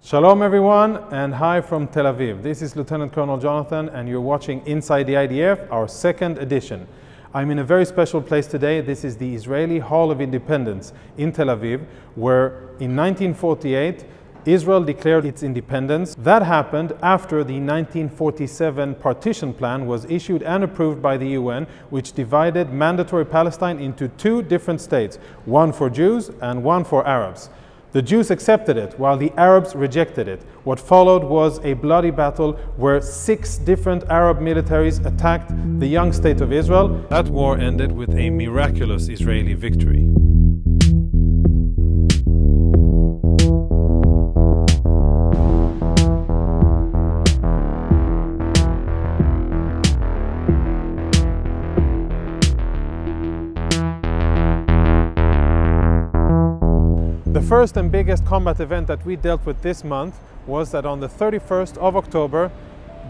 Shalom everyone, and hi from Tel Aviv. This is Lieutenant Colonel Jonathan, and you're watching Inside the IDF, our second edition. I'm in a very special place today. This is the Israeli Hall of Independence in Tel Aviv, where in 1948, Israel declared its independence. That happened after the 1947 partition plan was issued and approved by the UN, which divided mandatory Palestine into two different states, one for Jews and one for Arabs. The Jews accepted it, while the Arabs rejected it. What followed was a bloody battle where 6 different Arab militaries attacked the young state of Israel. That war ended with a miraculous Israeli victory. The first and biggest combat event that we dealt with this month was that on the 31st of October,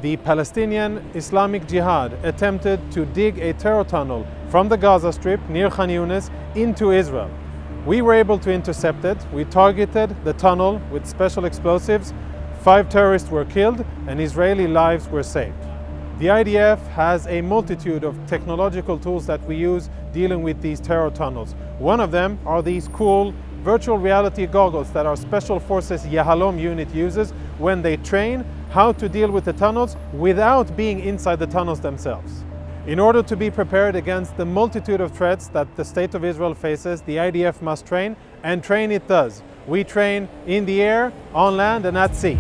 the Palestinian Islamic Jihad attempted to dig a terror tunnel from the Gaza Strip near Khan Yunis into Israel. We were able to intercept it. We targeted the tunnel with special explosives. 5 terrorists were killed and Israeli lives were saved. The IDF has a multitude of technological tools that we use dealing with these terror tunnels. One of them are these cool virtual reality goggles that our Special Forces Yahalom unit uses when they train how to deal with the tunnels without being inside the tunnels themselves. In order to be prepared against the multitude of threats that the State of Israel faces, the IDF must train, and train it does. We train in the air, on land, and at sea.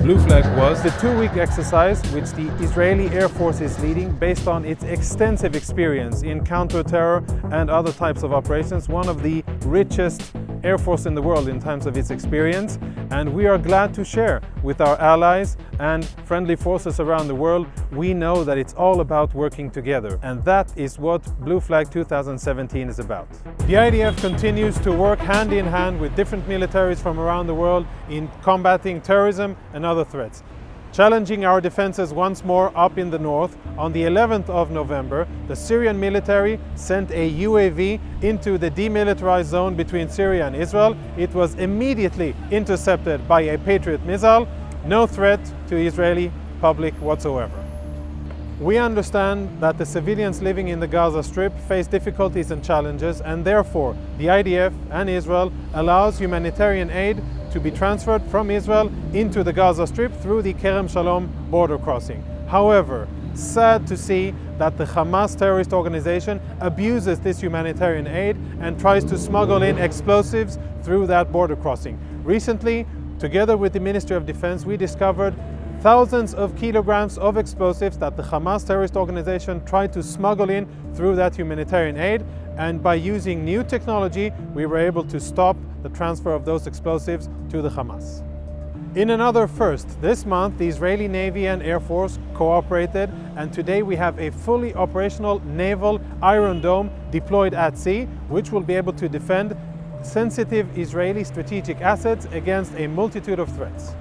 Blue Flag was the 2-week exercise which the Israeli Air Force is leading based on its extensive experience in counter-terror and other types of operations, one of the richest Air Force in the world in terms of its experience, and we are glad to share with our allies and friendly forces around the world. We know that it's all about working together, and that is what Blue Flag 2017 is about. The IDF continues to work hand in hand with different militaries from around the world in combating terrorism and other threats. Challenging our defenses once more up in the north, on the 11th of November, the Syrian military sent a UAV into the demilitarized zone between Syria and Israel. It was immediately intercepted by a Patriot missile. No threat to Israeli public whatsoever. We understand that the civilians living in the Gaza Strip face difficulties and challenges, and therefore the IDF and Israel allows humanitarian aid to be transferred from Israel into the Gaza Strip through the Kerem Shalom border crossing. However, sad to see that the Hamas terrorist organization abuses this humanitarian aid and tries to smuggle in explosives through that border crossing. Recently, together with the Ministry of Defense, we discovered thousands of kilograms of explosives that the Hamas terrorist organization tried to smuggle in through that humanitarian aid, and by using new technology, we were able to stop the transfer of those explosives to the Hamas. In another first, this month the Israeli Navy and Air Force cooperated, and today we have a fully operational naval Iron Dome deployed at sea, which will be able to defend sensitive Israeli strategic assets against a multitude of threats.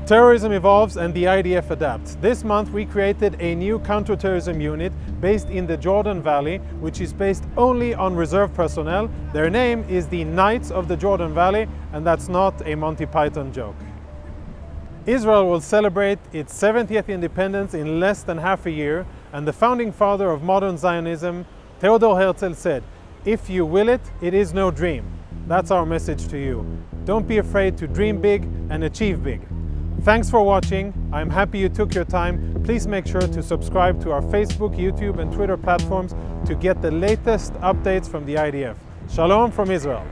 Terrorism evolves and the IDF adapts. This month we created a new counterterrorism unit based in the Jordan Valley, which is based only on reserve personnel. Their name is the Knights of the Jordan Valley, and that's not a Monty Python joke. Israel will celebrate its 70th independence in less than half a year, and the founding father of modern Zionism, Theodor Herzl, said, "If you will it, it is no dream." That's our message to you. Don't be afraid to dream big and achieve big. Thanks for watching. I'm happy you took your time. Please make sure to subscribe to our Facebook, YouTube, and Twitter platforms to get the latest updates from the IDF. Shalom from Israel.